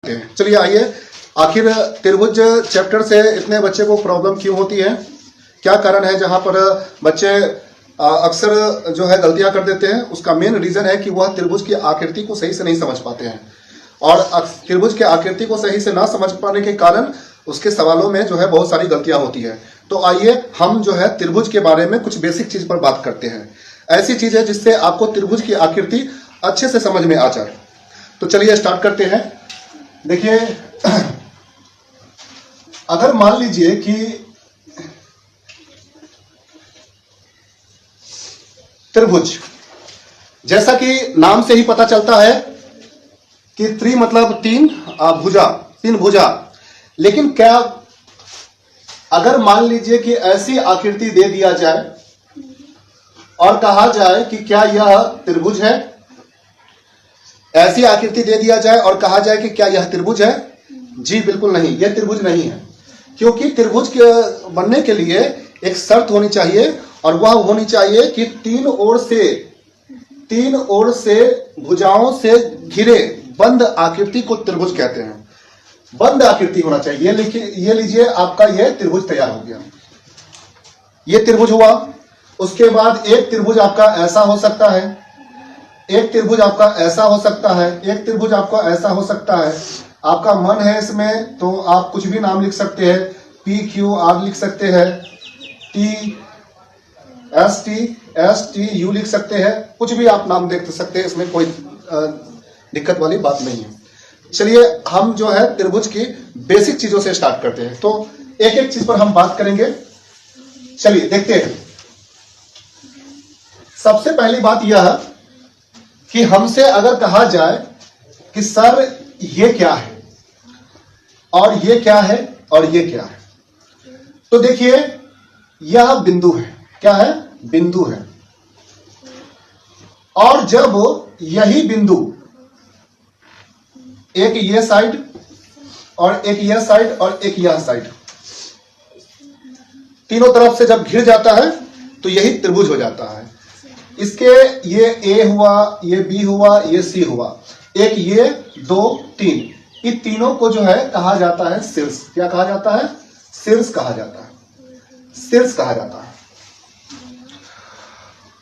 करते हैं। चलिए आइए, आखिर त्रिभुज चैप्टर से इतने बच्चे को प्रॉब्लम क्यों होती है, क्या कारण है जहां पर बच्चे अक्सर जो है गलतियां कर देते हैं। उसका मेन रीजन है कि वह त्रिभुज की आकृति को सही से नहीं समझ पाते हैं, और त्रिभुज की आकृति को सही से ना समझ पाने के कारण उसके सवालों में जो है बहुत सारी गलतियां होती है। तो आइए हम जो है त्रिभुज के बारे में कुछ बेसिक चीज पर बात करते हैं, ऐसी चीज है जिससे आपको त्रिभुज की आकृति अच्छे से समझ में आ जाए। तो चलिए स्टार्ट करते हैं। देखिए, अगर मान लीजिए कि त्रिभुज, जैसा कि नाम से ही पता चलता है कि त्रि मतलब तीन, भुजा, तीन भुजा, लेकिन क्या अगर मान लीजिए कि ऐसी आकृति दे दिया जाए और कहा जाए कि क्या यह त्रिभुज है, ऐसी आकृति दे दिया जाए और कहा जाए कि क्या यह त्रिभुज है? जी बिल्कुल नहीं, यह त्रिभुज नहीं है, क्योंकि त्रिभुज के बनने के लिए एक शर्त होनी चाहिए, और वह होनी चाहिए कि तीन ओर से भुजाओं से घिरे बंद आकृति को त्रिभुज कहते हैं। बंद आकृति होना चाहिए। ये लीजिए, आपका यह त्रिभुज तैयार हो गया, यह त्रिभुज हुआ। उसके बाद एक त्रिभुज आपका ऐसा हो सकता है, एक त्रिभुज आपका ऐसा हो सकता है, एक त्रिभुज आपका ऐसा हो सकता है। आपका मन है इसमें तो आप कुछ भी नाम लिख सकते हैं, PQR लिख सकते हैं, TSTU लिख सकते हैं, कुछ भी आप नाम देख सकते हैं, इसमें कोई दिक्कत वाली बात नहीं है। चलिए हम जो है त्रिभुज की बेसिक चीजों से स्टार्ट करते हैं, तो एक एक चीज पर हम बात करेंगे। चलिए देखते हैं। सबसे पहली बात यह कि हमसे अगर कहा जाए कि सर ये क्या है और ये क्या है और ये क्या है, तो देखिए यह बिंदु है। क्या है? बिंदु है। और जब यही बिंदु एक ये साइड और एक यह साइड और एक यह साइड, तीनों तरफ से जब घिर जाता है तो यही त्रिभुज हो जाता है। इसके ये A हुआ, ये B हुआ, ये C हुआ, एक ये, दो, तीन, इन तीनों को जो है कहा जाता है शीर्ष। क्या कहा जाता है? शीर्ष कहा जाता है, शीर्ष कहा जाता है।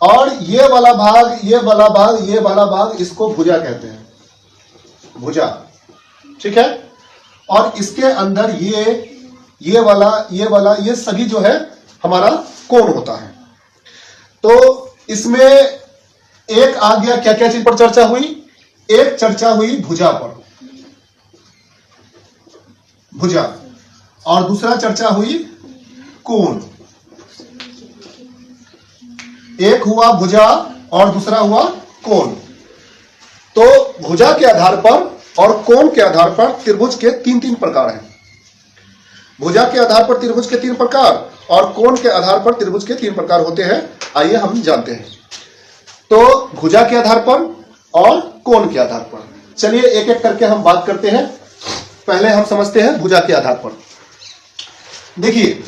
और ये वाला भाग, ये वाला भाग, ये वाला भाग, इसको भुजा कहते हैं, भुजा, ठीक है। और इसके अंदर ये वाला, ये सभी जो है हमारा कोण होता है। तो इसमें एक आ गया, क्या क्या चीज पर चर्चा हुई? एक चर्चा हुई भुजा पर, भुजा, और दूसरा चर्चा हुई कोण। एक हुआ भुजा और दूसरा हुआ कोण। तो भुजा के आधार पर और कोण के आधार पर त्रिभुज के तीन प्रकार हैं। भुजा के आधार पर त्रिभुज के 3 प्रकार और कोण के आधार पर त्रिभुज के 3 प्रकार होते हैं। आइए हम जानते हैं। तो भुजा के आधार पर और कोण के आधार पर, चलिए एक एक करके हम बात करते हैं। पहले हम समझते हैं भुजा के आधार पर। देखिए,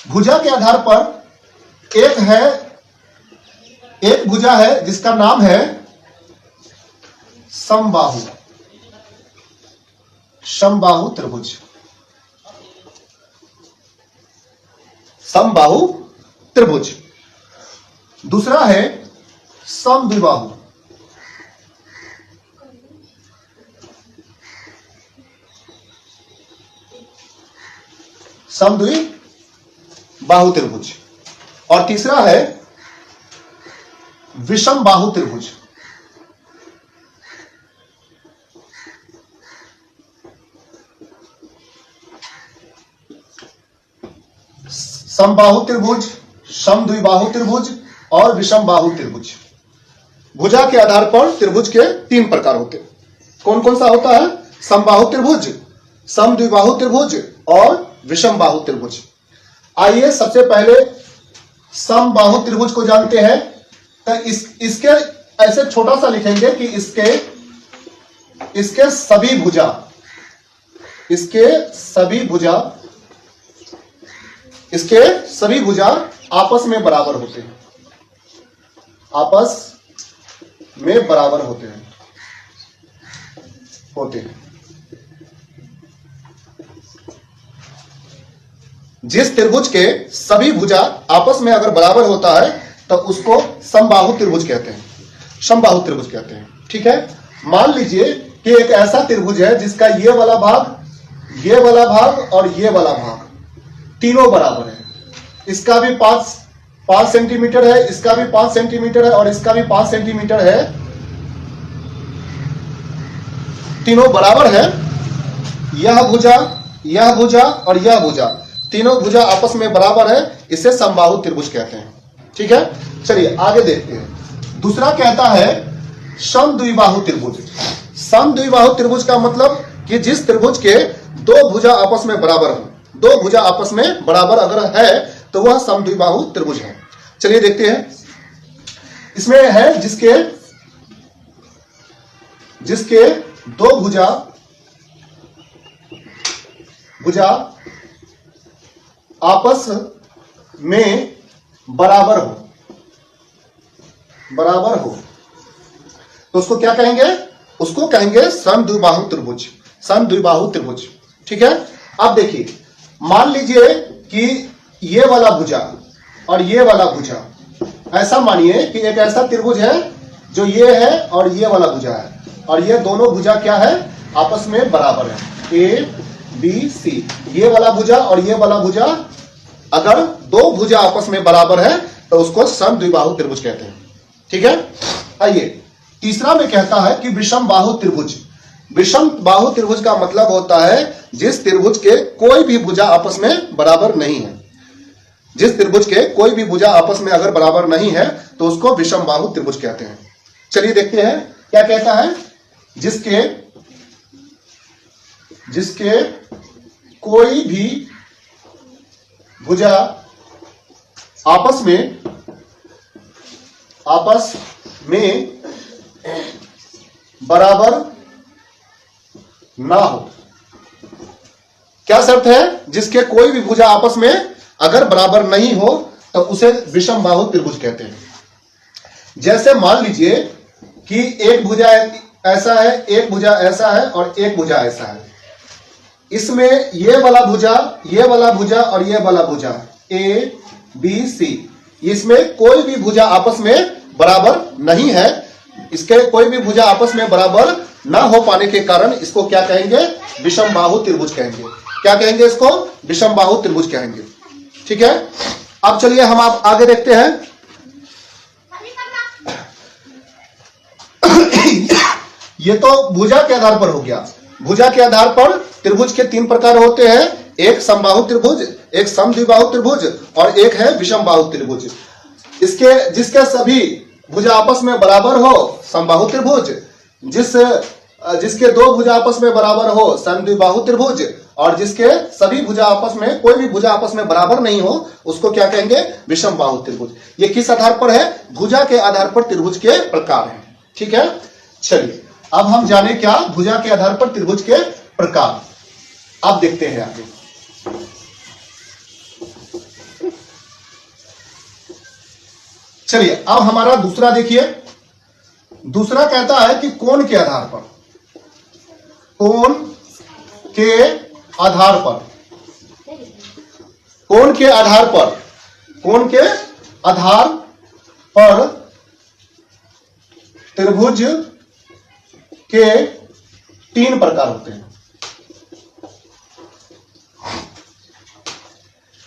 भुजा के आधार पर एक भुजा है जिसका नाम है समबाहु, समबाहु त्रिभुज, समबाहु त्रिभुज। दूसरा है समद्विबाहु, समद्विबाहु त्रिभुज। और तीसरा है विषम बाहु त्रिभुज। समबाहु त्रिभुज, समद्विबाहु त्रिभुज और विषम बाहु त्रिभुज। भुजा के आधार पर त्रिभुज के 3 प्रकार होते हैं। कौन कौन सा होता है? समबाहु त्रिभुज, समद्विबाहु त्रिभुज और विषम बाहु त्रिभुज। आइए सबसे पहले समबाहु त्रिभुज को जानते हैं। तो इसके ऐसे छोटा सा लिखेंगे कि इसके सभी भुजा आपस में बराबर होते हैं, आपस में बराबर होते हैं। होते हैं। जिस त्रिभुज के सभी भुजा आपस में अगर बराबर होता है तो उसको समबाहु त्रिभुज कहते हैं, समबाहु त्रिभुज कहते हैं। ठीक है, मान लीजिए कि एक ऐसा त्रिभुज है जिसका ये वाला भाग और ये वाला भाग तीनों बराबर है। इसका भी 5 सेंटीमीटर है, इसका भी 5 सेंटीमीटर है और इसका भी 5 सेंटीमीटर है, तीनों बराबर है। यह भुजा और यह भुजा, तीनों भुजा आपस में बराबर है, इसे समबाहु त्रिभुज कहते हैं। ठीक है, चलिए आगे देखते हैं। दूसरा कहता है समद्विबाहु त्रिभुज। समद्विबाहु त्रिभुज का मतलब कि जिस त्रिभुज के दो भुजा आपस में बराबर हो, दो भुजा आपस में बराबर अगर है तो वह समद्विबाहु त्रिभुज है। चलिए देखते हैं। इसमें है जिसके दो भुजा आपस में बराबर हो तो उसको क्या कहेंगे? उसको कहेंगे समद्विबाहु त्रिभुज, समद्विबाहु त्रिभुज। ठीक है, अब देखिए, मान लीजिए कि ये वाला भुजा और ये वाला भुजा, ऐसा मानिए कि एक ऐसा त्रिभुज है जो ये है और ये वाला भुजा है, और ये दोनों भुजा क्या है? आपस में बराबर है, ABC। ये वाला भुजा और ये वाला भुजा, अगर दो भुजा आपस में बराबर है तो उसको समद्विबाहु त्रिभुज कहते हैं। ठीक है, आइए तीसरा में कहता है कि विषम बाहु त्रिभुज। विषम बाहु त्रिभुज का मतलब होता है जिस त्रिभुज के कोई भी भुजा आपस में बराबर नहीं है। जिस त्रिभुज के कोई भी भुजा आपस में अगर बराबर नहीं है तो उसको विषम बाहु त्रिभुज कहते हैं। चलिए देखते हैं क्या कहता है। जिसके कोई भी भुजा आपस में बराबर ना हो। क्या शर्त है? जिसके कोई भी भुजा आपस में अगर बराबर नहीं हो तो उसे विषम बाहु त्रिभुज कहते हैं। जैसे मान लीजिए कि एक भुजा ऐसा है, एक भुजा ऐसा है और एक भुजा ऐसा है। इसमें ये वाला भुजा और ये वाला भुजा ABC, इसमें कोई भी भुजा आपस में बराबर नहीं है। इसके कोई भी भुजा आपस में बराबर ना हो पाने के कारण इसको क्या कहेंगे? विषम बाहु त्रिभुज कहेंगे। क्या कहेंगे इसको? विषम बाहु त्रिभुज कहेंगे। ठीक है, अब चलिए हम आप आगे देखते हैं। ये तो भुजा के आधार पर हो गया। भुजा के आधार पर त्रिभुज के 3 प्रकार होते हैं, एक समबाहु त्रिभुज, एक समद्विबाहु त्रिभुज और एक है विषम बाहु त्रिभुज। जिसके सभी भुजा आपस में बराबर हो समबाहु त्रिभुज, जिसके दो भुजा आपस में बराबर हो समद्विबाहु त्रिभुज, और जिसके सभी भुजा आपस में कोई भी भुजा आपस में बराबर नहीं हो उसको क्या कहेंगे? विषम बाहु त्रिभुज। ये किस आधार पर है? भुजा के आधार पर त्रिभुज के प्रकार हैं। ठीक है, चलिए अब हम जाने क्या भुजा के आधार पर त्रिभुज के प्रकार। अब देखते हैं आगे। चलिए अब हमारा दूसरा देखिए। दूसरा कहता है कि कोण के आधार पर, कोण के आधार पर, कोण के आधार पर, कोण के आधार पर त्रिभुज के 3 प्रकार होते हैं।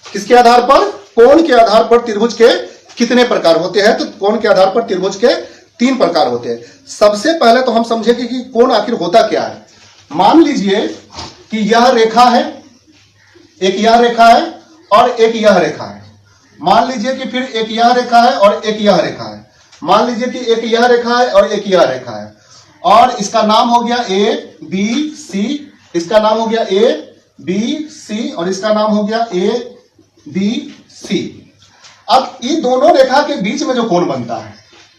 किसके आधार पर? कोण के आधार पर त्रिभुज के कितने प्रकार होते हैं? तो कोण के आधार पर त्रिभुज के 3 प्रकार होते हैं। सबसे पहले तो हम समझेंगे कि कोण आखिर होता क्या है। मान लीजिए कि यह रेखा है, एक यह रेखा है और एक यह रेखा है। मान लीजिए कि फिर एक यह रेखा है और एक यह रेखा है। मान लीजिए कि एक यह रेखा है और एक यह रेखा है, और इसका नाम हो गया ABC, इसका नाम हो गया ABC और इसका नाम हो गया ABC। अब ये दोनों रेखा के बीच में जो कोण बनता है,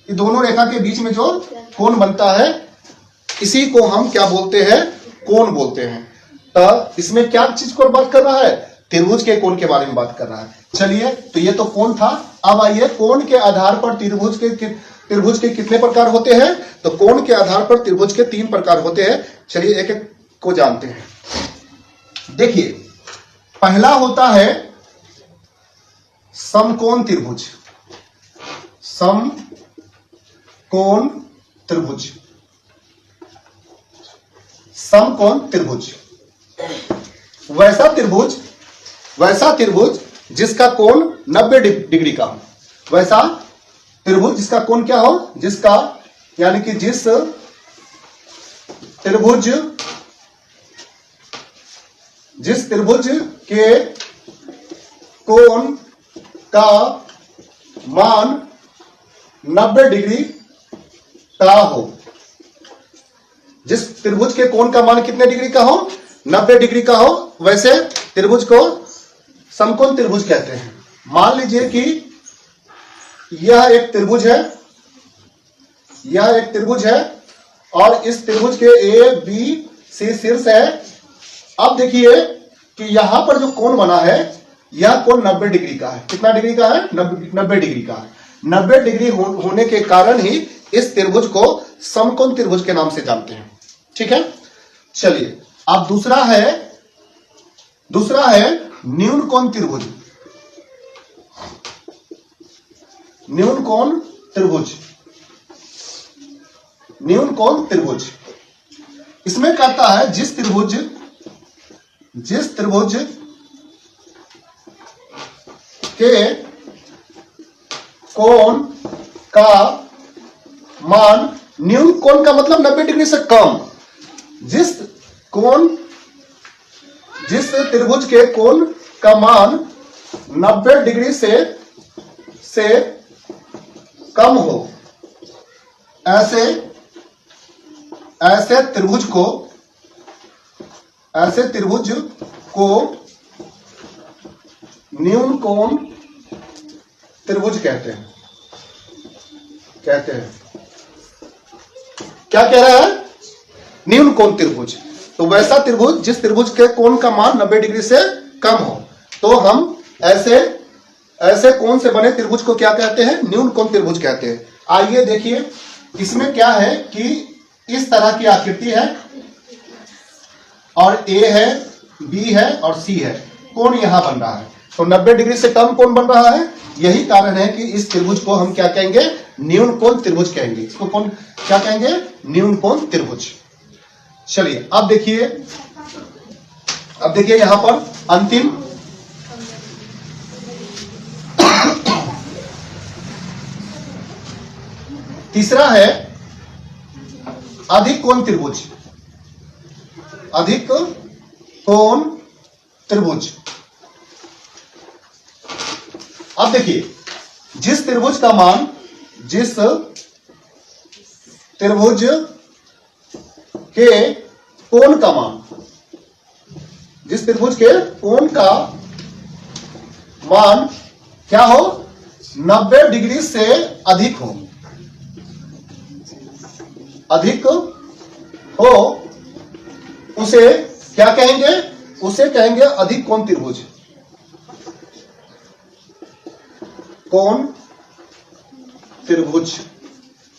ये दोनों रेखा के बीच में जो कोण बनता है, इसी को हम क्या बोलते हैं? कोण बोलते हैं। तो इसमें क्या चीज को बात कर रहा है? त्रिभुज के कोण के बारे में बात कर रहा है। चलिए, तो ये तो कोण था। अब आइए कोण के आधार पर त्रिभुज के कितने प्रकार होते हैं? तो कोण के आधार पर त्रिभुज के 3 प्रकार होते हैं। चलिए एक एक को जानते हैं। देखिए, पहला होता है समकोण त्रिभुज। समकोण त्रिभुज, समकोण त्रिभुज, वैसा त्रिभुज जिसका कोण 90 डिग्री का हो। वैसा त्रिभुज जिसका कोण क्या हो? जिसका यानी कि जिस त्रिभुज के कोण का मान 90 डिग्री का हो। जिस त्रिभुज के कोण का मान कितने डिग्री का हो? 90 डिग्री का हो। वैसे त्रिभुज को समकोण त्रिभुज कहते हैं। मान लीजिए कि यह एक त्रिभुज है, और इस त्रिभुज के ए बी सी शीर्ष है। अब देखिए कि यहां पर जो कोण बना है, यह कोण 90 डिग्री का है। कितना डिग्री का है? 90 डिग्री का है। 90 डिग्री होने के कारण ही इस त्रिभुज को समकोण त्रिभुज के नाम से जानते हैं। ठीक है, चलिए अब दूसरा है न्यून कोण त्रिभुज। न्यून कोण त्रिभुज इसमें कहता है जिस त्रिभुज के कोण का मान, न्यून कोण का मतलब 90 डिग्री से कम। जिस त्रिभुज के कोण का मान 90 डिग्री से कम हो, ऐसे त्रिभुज को न्यून कोण त्रिभुज कहते हैं। क्या कह रहा है? न्यून कोण त्रिभुज। तो वैसा त्रिभुज जिस त्रिभुज के कोण का मान 90 डिग्री से कम हो, तो हम ऐसे कोण से बने त्रिभुज को क्या कहते हैं? न्यून कोण त्रिभुज कहते हैं। आइए देखिए, इसमें क्या है कि इस तरह की आकृति है, और ए है, बी है और सी है। कोण यहां बन रहा है, तो 90 डिग्री से कम कोण बन रहा है। यही कारण है कि इस त्रिभुज को हम क्या कहेंगे? न्यून कोण त्रिभुज कहेंगे। इसको कौन क्या कहेंगे? न्यून कोण त्रिभुज। चलिए अब देखिए यहां पर अंतिम तीसरा है अधिक कोण त्रिभुज। अधिक कोण त्रिभुज। अब देखिए, जिस त्रिभुज के कोण का मान, जिस त्रिभुज के कोण का मान क्या हो? 90 डिग्री से अधिक हो, उसे क्या कहेंगे? उसे कहेंगे अधिक कोण त्रिभुज। कोण त्रिभुज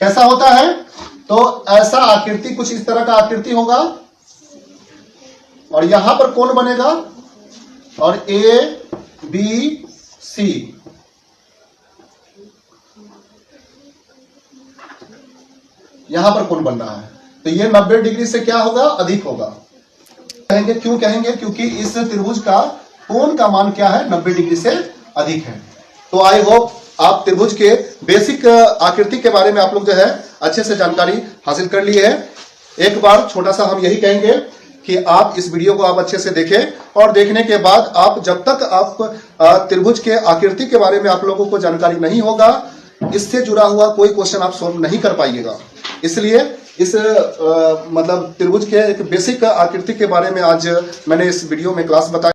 कैसा होता है? तो ऐसा आकृति, कुछ इस तरह का आकृति होगा, और यहां पर कोण बनेगा, और ए बी सी, यहां पर कोण बन रहा है। तो ये 90 डिग्री से क्या होगा? अधिक होगा। कहेंगे, क्यों कहेंगे? क्योंकि इस त्रिभुज का कोण का मान क्या है? 90 डिग्री से अधिक है। तो आई होप आप त्रिभुज के बेसिक आकृति के बारे में आप लोग जो है अच्छे से जानकारी हासिल कर लिए है। एक बार छोटा सा हम यही कहेंगे कि आप इस वीडियो को आप अच्छे से देखें, और देखने के बाद आप जब तक आप त्रिभुज के आकृति के बारे में आप लोगों को जानकारी नहीं होगा, इससे जुड़ा हुआ कोई क्वेश्चन आप सॉल्व नहीं कर पाइएगा। इसलिए इस मतलब त्रिभुज के एक बेसिक आकृति के बारे में आज मैंने इस वीडियो में क्लास बताया।